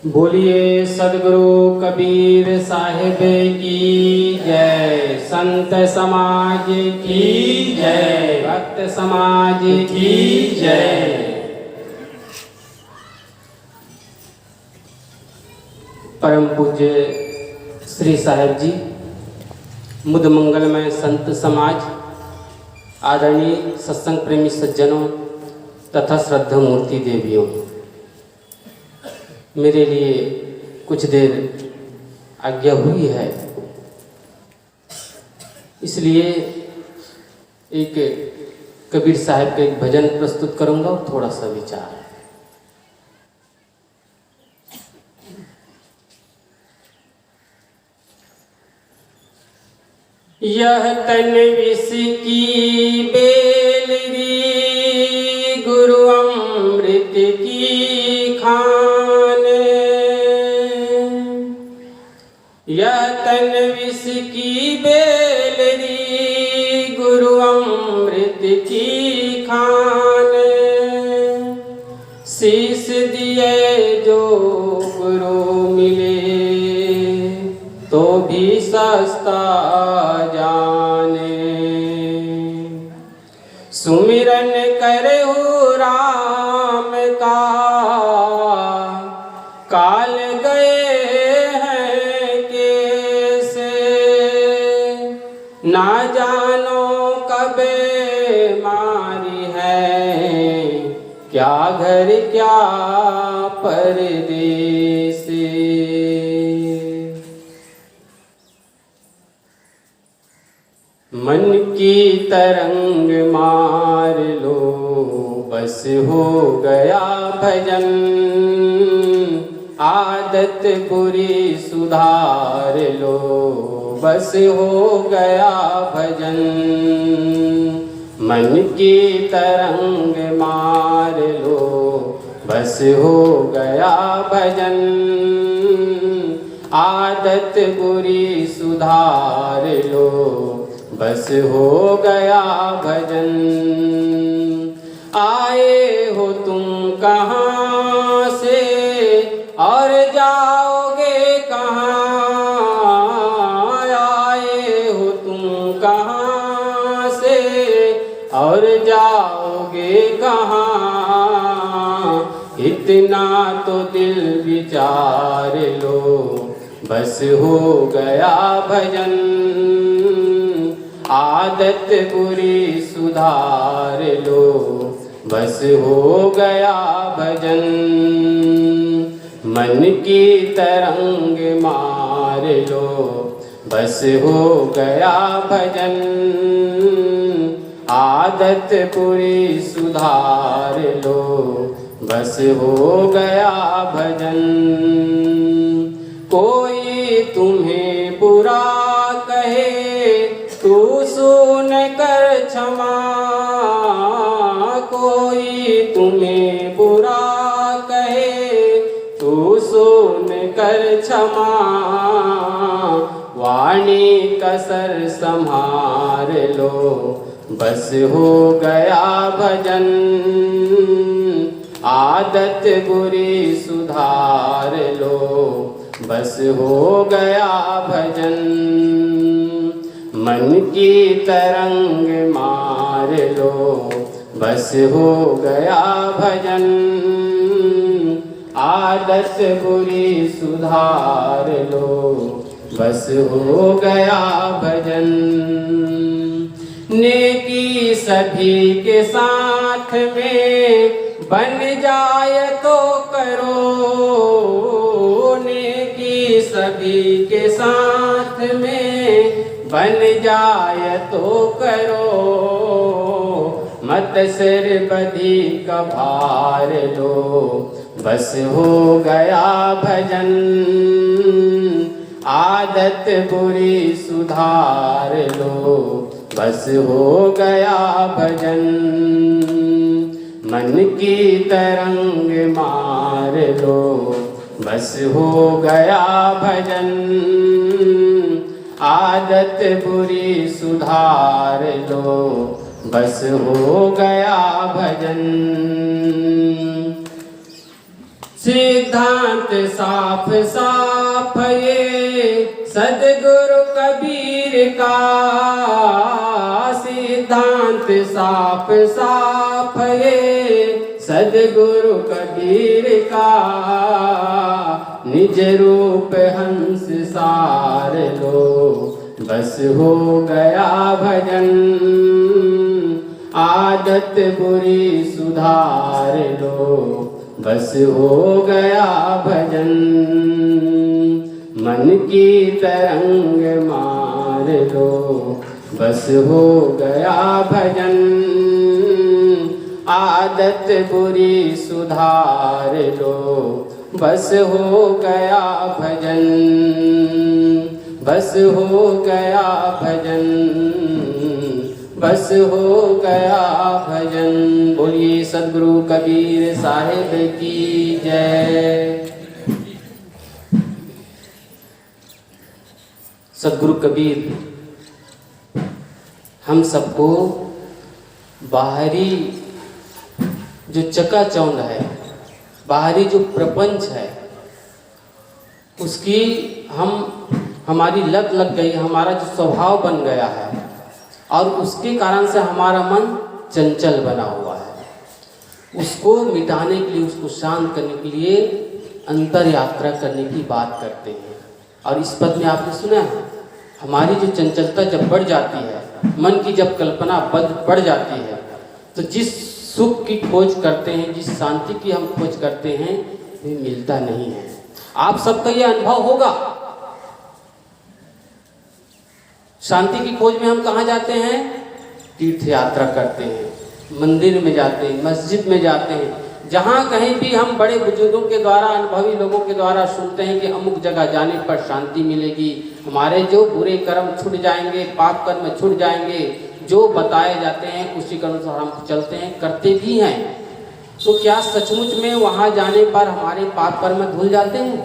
बोलिए सदगुरु कबीर साहिब की जय। संत समाज की जय। भक्त समाज की जय। परम पूज्य श्री साहिब जी, मुद मंगलमय संत समाज, आदरणीय सत्संग प्रेमी सज्जनों तथा श्रद्धा मूर्ति देवियों, मेरे लिए कुछ देर आज्ञा हुई है, इसलिए एक कबीर साहब का एक भजन प्रस्तुत करूंगा और थोड़ा सा विचार। यह तन विष की बेलरी, गुरु अमृत की खान। यह तन विष की बेलरी, गुरु अमृत की खान। शीश दिए जो गुरु मिले, तो भी सस्ता जाने। सुमिरन करहु राम का, काल गए हैं कैसे। ना जानो कबे मारी है, क्या घर क्या परदेस। मन की तरंग मार लो, बस हो गया भजन। आदत बुरी सुधार लो, बस हो गया भजन। मन की तरंग मार लो, बस हो गया भजन। आदत बुरी सुधार लो, बस हो गया भजन। आए हो तुम कहाँ से और जाओगे कहाँ। आए हो तुम कहाँ से और जाओगे कहाँ। इतना तो दिल विचार लो, बस हो गया भजन। आदत बुरी सुधार लो, बस हो गया भजन। मन की तरंग मार लो, बस हो गया भजन। आदत बुरी सुधार लो, बस हो गया भजन। कोई तुम्हें बुरा कहे, तू सुन कर क्षमा। कोई तुम्हें बुरा कहे, तू सुन कर क्षमा। वाणी कसर संभार लो, बस हो गया भजन। आदत बुरी सुधार लो, बस हो गया भजन। मन की तरंग मार लो, बस हो गया भजन। आदत बुरी सुधार लो, बस हो गया भजन। नेकी सभी के साथ में बन जाए तो करो। नेकी सभी के साथ में बन जाए तो करो। मत सिर बधी का भार लो, बस हो गया भजन। आदत बुरी सुधार लो, बस हो गया भजन। मन की तरंग मार लो, बस हो गया भजन। आदत बुरी सुधार लो, बस हो गया भजन। सिद्धांत साफ साफ ये सदगुरु कबीर का, सिद्धांत साफ साफ ये सदगुरु कबीर का। निज रूप हंस सार लो बस हो गया भजन, आदत बुरी सुधार लो बस हो गया भजन। मन की तरंग मार लो बस हो गया भजन, आदत बुरी सुधार लो बस हो गया भजन, बस हो गया भजन, बस हो गया भजन। बोलिए सद्गुरु कबीर साहिब की जय। सद्गुरु कबीर हम सबको बाहरी जो चकाचौंध है, बाहरी जो प्रपंच है, उसकी हमारी लत लग गई, हमारा जो स्वभाव बन गया है और उसके कारण से हमारा मन चंचल बना हुआ है। उसको मिटाने के लिए, उसको शांत करने के लिए अंतर यात्रा करने की बात करते हैं। और इस पद में आपने सुना है, हमारी जो चंचलता जब बढ़ जाती है, मन की जब कल्पना बढ़ जाती है, तो जिस सुख की खोज करते हैं, जिस शांति की हम खोज करते हैं, ये मिलता नहीं है। आप सबका ये अनुभव होगा। शांति की खोज में हम कहाँ जाते हैं? तीर्थ यात्रा करते हैं, मंदिर में जाते हैं, मस्जिद में जाते हैं, जहाँ कहीं भी हम बड़े बुजुर्गों के द्वारा, अनुभवी लोगों के द्वारा सुनते हैं कि अमुक जगह जाने पर शांति मिलेगी, हमारे जो बुरे कर्म छूट जाएंगे, पाप कर्म छूट जाएंगे, जो बताए जाते हैं उसी के अनुसार हम चलते हैं, करते भी हैं। तो क्या सचमुच में वहाँ जाने पर हमारे पाप कर्म धुल जाते हैं?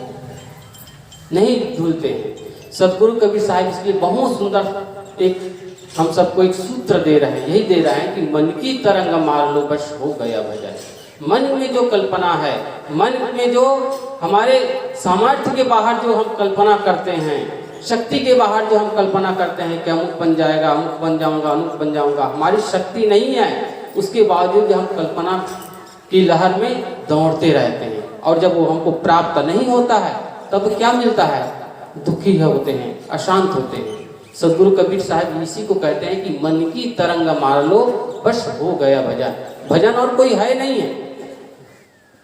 नहीं धुलते हैं। सद्गुरु कबीर साहिब इसलिए बहुत सुंदर एक हम सबको एक सूत्र दे रहे हैं, यही दे रहे हैं कि मन की तरंग मार लो बस हो गया भजन। मन में जो कल्पना है, मन में जो हमारे सामर्थ्य के बाहर जो हम कल्पना करते हैं, शक्ति के बाहर जो हम कल्पना करते हैं कि अमुक बन जाएगा, अमुक बन जाऊंगा, अमुक बन जाऊंगा, हमारी शक्ति नहीं है, उसके बावजूद हम कल्पना की लहर में दौड़ते रहते हैं। और जब वो हमको प्राप्त नहीं होता है तब क्या मिलता है? दुखी होते हैं, अशांत होते हैं। सद्गुरु कबीर साहब इसी को कहते हैं कि मन की तरंग मार लो बस हो गया भजन। भजन और कोई है नहीं है,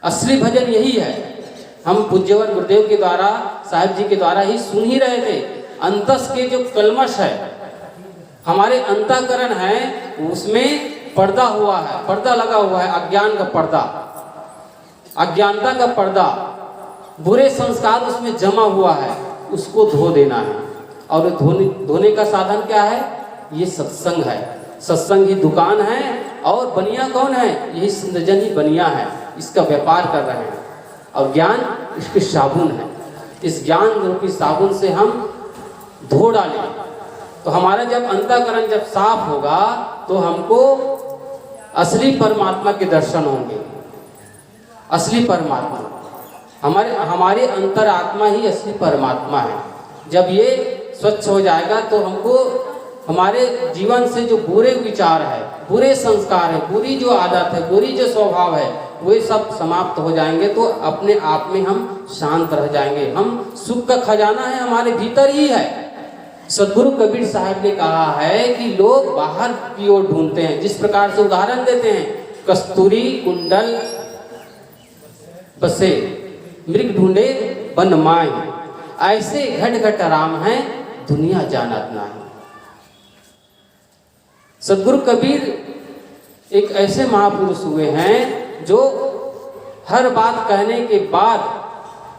असली भजन यही है। हम पूज्यवर गुरुदेव के द्वारा, साहिब जी के द्वारा ही सुन ही रहे थे। अंतस के जो कलमश है, हमारे अंतःकरण है, उसमें पर्दा हुआ है, पर्दा लगा हुआ है, अज्ञान का पर्दा, अज्ञानता का पर्दा, बुरे संस्कार उसमें जमा हुआ है, उसको धो देना है। और धोने का साधन क्या है? ये सत्संग है। सत्संग ही दुकान है और बनिया कौन है? यही सिंधजन ही बनिया है, इसका व्यापार कर रहे हैं। और ज्ञान इसके साबुन है। इस ज्ञान रूपी साबुन से हम धो डालें तो हमारा जब अंतःकरण जब साफ होगा तो हमको असली परमात्मा के दर्शन होंगे। असली परमात्मा हमारे अंतरात्मा ही असली परमात्मा है। जब ये स्वच्छ हो जाएगा तो हमको हमारे जीवन से जो बुरे विचार है, बुरे संस्कार है, बुरी जो आदत है, बुरी जो स्वभाव है, वे सब समाप्त हो जाएंगे। तो अपने आप में हम शांत रह जाएंगे। हम सुख का खजाना है, हमारे भीतर ही है। सद्गुरु कबीर साहब ने कहा है कि लोग बाहर की ओर ढूंढते हैं। जिस प्रकार से उदाहरण देते हैं, कस्तूरी कुंडल बसे मृग ढूंढे बन माय, ऐसे घट घट राम है दुनिया जानत नाही। सद्गुरु कबीर एक ऐसे महापुरुष हुए हैं जो हर बात कहने के बाद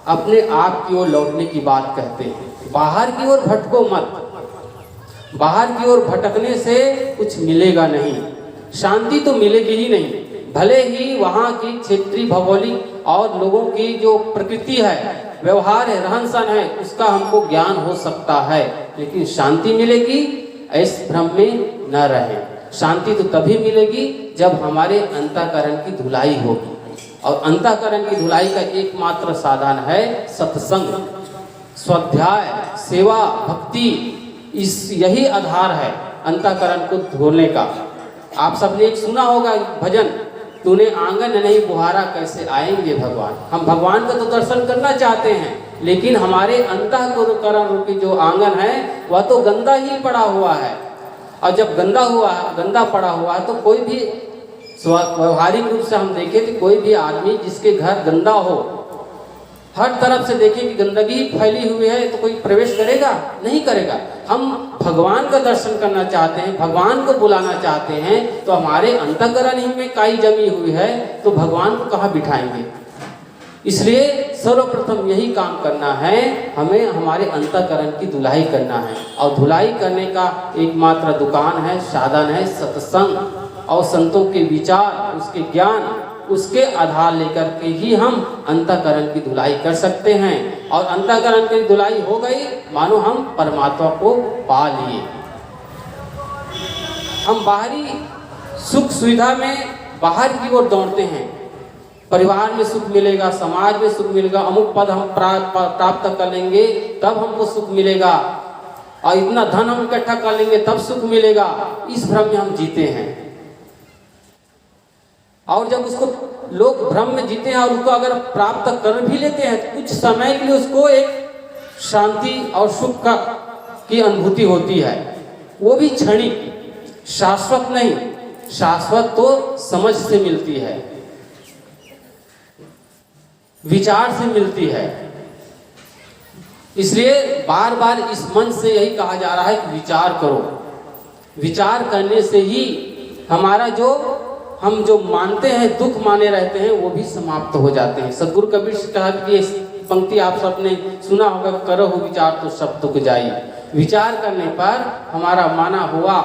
अपने आप की ओर लौटने की बात कहते हैं। बाहर की ओर भटको मत, बाहर की ओर भटकने से कुछ मिलेगा नहीं, शांति तो मिलेगी ही नहीं। भले ही वहाँ की क्षेत्रीय भौगोलिक और लोगों की जो प्रकृति है, व्यवहार है, रहन सहन है, उसका हमको ज्ञान हो सकता है, लेकिन शांति मिलेगी इस भ्रम में न रहे। शांति तो तभी मिलेगी जब हमारे अंतःकरण की धुलाई होगी और अंतःकरण की धुलाई का एकमात्र साधन है सत्संग, स्वाध्याय, सेवा, भक्ति। यही आधार है अंतःकरण को धोने का। आप सबने एक सुना होगा भजन, तूने आंगन नहीं बुहारा कैसे आएंगे भगवान। हम भगवान का तो दर्शन करना चाहते हैं, लेकिन हमारे अंतःकरण रूपी जो आंगन है वह तो गंदा ही पड़ा हुआ है। और जब गंदा पड़ा हुआ है तो कोई भी व्यवहारिक रूप से हम देखें कि कोई भी आदमी जिसके घर गंदा हो, हर तरफ से देखें कि गंदगी फैली हुई है, तो कोई प्रवेश करेगा? नहीं करेगा। हम भगवान का दर्शन करना चाहते हैं, भगवान को बुलाना चाहते हैं, तो हमारे अंतःकरण ही में काई जमी हुई है, तो भगवान को कहाँ बिठाएंगे? इसलिए सर्वप्रथम यही काम करना है, हमें हमारे अंतःकरण की धुलाई करना है। और धुलाई करने का एकमात्र दुकान है, साधन है सत्संग और संतों के विचार, उसके ज्ञान, उसके आधार लेकर के ही हम अंतःकरण की धुलाई कर सकते हैं। और अंतःकरण की धुलाई हो गई, मानो हम परमात्मा को पा लिए। हम बाहरी सुख सुविधा में बाहर की ओर दौड़ते हैं, परिवार में सुख मिलेगा, समाज में सुख मिलेगा, अमुक पद हम प्राप्त कर लेंगे तब हमको सुख मिलेगा, और इतना धन हम इकट्ठा कर लेंगे तब सुख मिलेगा। इस भ्रम में हम जीते हैं। और जब उसको लोग भ्रम में जीते हैं और उसको अगर प्राप्त कर भी लेते हैं तो कुछ समय के लिए उसको एक शांति और सुख की अनुभूति होती है, वो भी क्षणिक, शाश्वत नहीं। शाश्वत तो समझ से मिलती है, विचार से मिलती है। इसलिए बार बार इस मन से यही कहा जा रहा है कि विचार करो। विचार करने से ही हमारा हम जो मानते हैं, दुख माने रहते हैं, वो भी समाप्त हो जाते हैं। सदगुरु कबीर से कहा कि ये पंक्ति आप सबने सुना होगा, करो विचार तो सब दुख जाई। विचार करने पर हमारा माना हुआ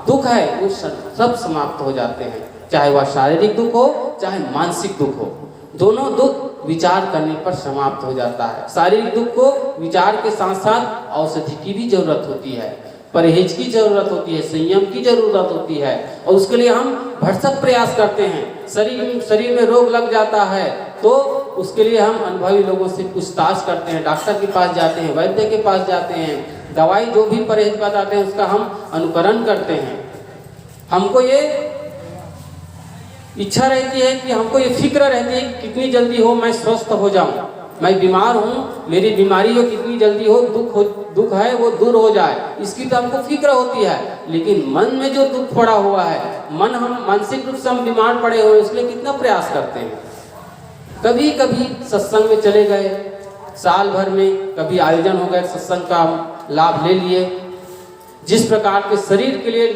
दुख है वो सब समाप्त हो जाते हैं, चाहे वह शारीरिक दुख हो चाहे मानसिक दुख हो। दोनों दुख विचार करने पर समाप्त हो जाता है। शारीरिक दुख को विचार के साथ साथ औषधि की भी जरूरत होती है, परहेज की जरूरत होती है, संयम की जरूरत होती है, और उसके लिए हम भरसक प्रयास करते हैं। शरीर में रोग लग जाता है तो उसके लिए हम अनुभवी लोगों से पूछताछ करते हैं, डॉक्टर के पास जाते हैं, वैद्य के पास जाते हैं, दवाई जो भी परहेज बताते हैं उसका हम अनुकरण करते हैं। हमको ये इच्छा रहती है कि हमको ये फिक्र रहती है कि कितनी जल्दी हो मैं स्वस्थ हो जाऊं, मैं बीमार हूँ, मेरी बीमारी हो कितनी जल्दी हो, दुख है वो दूर हो जाए, इसकी तो हमको फिक्र होती है। लेकिन मन में जो दुख पड़ा हुआ है, हम मानसिक रूप से हम बीमार पड़े हुए, इसलिए कितना प्रयास करते हैं। कभी कभी सत्संग में चले गए, साल भर में कभी आयोजन हो गए, सत्संग का लाभ ले लिए। जिस प्रकार के शरीर के लिए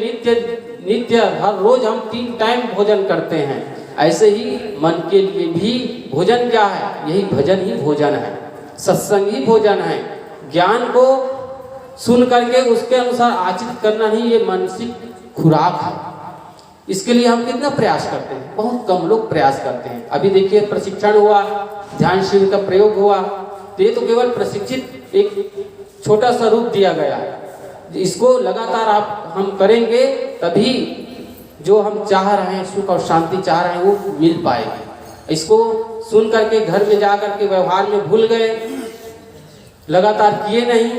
नित्य हर रोज हम 3 टाइम भोजन करते हैं, ऐसे ही मन के लिए भी भोजन क्या है? यही भजन ही भोजन है, सत्संग ही भोजन है। ज्ञान को सुन करके उसके अनुसार आचरित करना ही ये मानसिक खुराक है। इसके लिए हम कितना प्रयास करते हैं? बहुत कम लोग प्रयास करते हैं। अभी देखिए प्रशिक्षण हुआ, ध्यान शिविर का प्रयोग हुआ, तो ये तो केवल प्रशिक्षित एक छोटा सा रूप दिया गया है। इसको लगातार हम करेंगे तभी जो हम चाह रहे हैं, सुख और शांति चाह रहे हैं, वो मिल पाएगी। इसको सुन करके घर में जा करके व्यवहार में भूल गए, लगातार किए नहीं,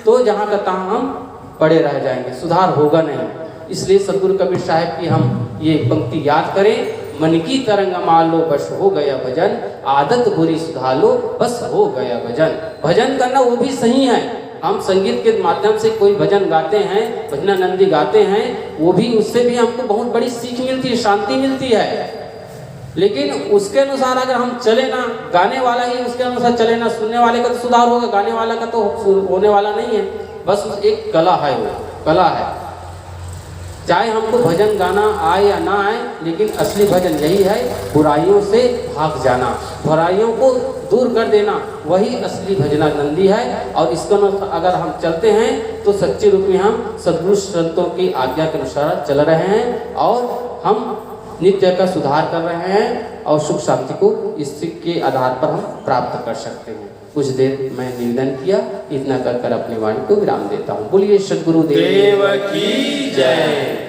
तो जहाँ का तहाँ हम पड़े रह जाएंगे, सुधार होगा नहीं। इसलिए सदगुरु कबीर साहब की हम ये पंक्ति याद करें, मन की तरंग मान लो बस हो गया भजन, आदत बुरी सुधार लो बस हो गया भजन। भजन करना वो भी सही है। हम संगीत के माध्यम से कोई भजन गाते हैं, भजनानंदी गाते हैं, वो भी उससे भी हमको बहुत बड़ी सीख मिलती है, शांति मिलती है। लेकिन उसके अनुसार अगर हम चले ना, गाने वाला ही उसके अनुसार चले ना, सुनने वाले का तो सुधार होगा, गाने वाला का तो होने वाला नहीं है। बस एक कला है, वो कला है। चाहे हमको भजन गाना आए या ना आए, लेकिन असली भजन यही है, बुराइयों से भाग जाना, बुराइयों को दूर कर देना, वही असली भजनानंदी है। और इसको अगर हम चलते हैं तो सच्चे रूप में हम सद्गुरु संतों की आज्ञा के अनुसार चल रहे हैं और हम नित्य का सुधार कर रहे हैं और सुख शांति को इसके आधार पर हम प्राप्त कर सकते हैं। कुछ देर मैं निवेदन किया, इतना कर अपनी वाणी को विराम देता हूँ। बोलिए सद्गुरु देव की जय।